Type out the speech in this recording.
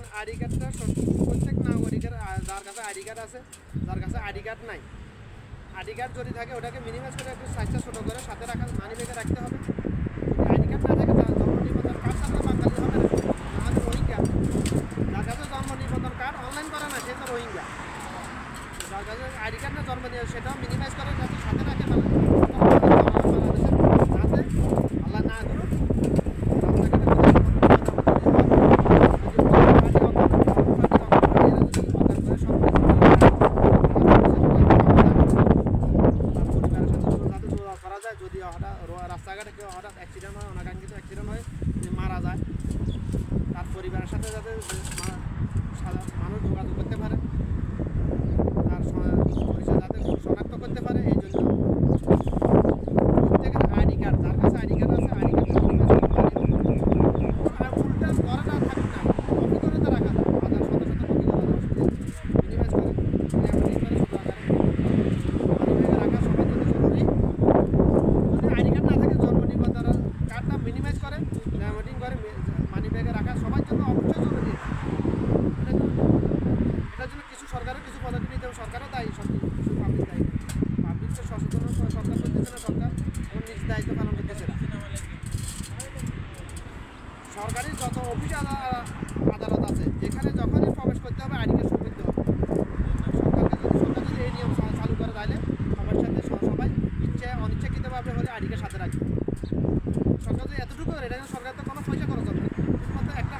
মানে আইডি কার্ডটা প্রত্যেক নাগরিকের, যার কাছে আইডি কার্ড আছে, যার কাছে আইডি কার্ড নাই, আইডি কার্ড যদি থাকে ওটাকে মিনিমাইজ করে একটু সাইজটা ছোটো করে সাথে রাখা, মানি ব্যাগে রাখতে হবে। যদি আইডি কার্ড না থাকে তার জন্ম নিবন্ধন কার্ড ছাড়া বাঙালি হবে না, আমাদের রোহিঙ্গা। যার কাছে জন্ম নিবন্ধন কার্ড অনলাইন করে না সে তো রোহিঙ্গা। যার কাছে আইডি কার্ড না জন্ম নিয়ে সেটাও মিনিমাইজ করে যাতে সাথে রাখে বাংলাদেশের, যাতে আল্লাহ না করুক যদি রাস্তাঘাটে কেউ হঠাৎ অ্যাক্সিডেন্ট হয়, অনাকাঙ্ক্ষিত অ্যাক্সিডেন্ট হয়, যদি মারা যায়, তার পরিবারের সাথে যাতে মানুষ যোগাযোগ করতে পারে, তার পরিচয় যাতে শনাক্ত করতে পারে, এই জন্য প্রত্যেকের আইডি কার্ড, যার কাছে আইডি কার্ড আছে আইডি কার্ড উল্টা করে না থাকুক না, কপি করে তো রাখা যায়, হাজার শত শত কপি করা যায়, মিনিমাইজ করে রাখা সবার জন্য জরুরি। আইডি কার্ড না থাকে জন্ম নিবন্ধন কার্ডটা মিনিমাইজ করে ল্যামিনেটিং করে মানি ব্যাগে রাখা সবার জন্য অবশ্যই জরুরি। এটার জন্য কিছু সরকারের কিছু পদক্ষেপ নিতে হবে, সরকারও দায়ী, সব কিছু পাবলিক দায়ী, পাবলিককে সচেতন সরকার করতেছে না, সরকার এবং নিজ দায়িত্ব পালন করতেছে না। সরকারি যত অফিস আদালত আছে যেখানে যখনই প্রবেশ করতে হবে আইডি কার্ড শো করতে হবে। সরকার যদি এই নিয়ম চালু করে তাহলে সবার সাথে সবাই ইচ্ছে অনিচ্ছাকৃতভাবে হলে আইডি কার্ড সাথে রাখবে। সরকার যদি এতটুকু করে, এটা সরকার তো কোনো পয়সা খরচ হবে না, শুধুমাত্র একটা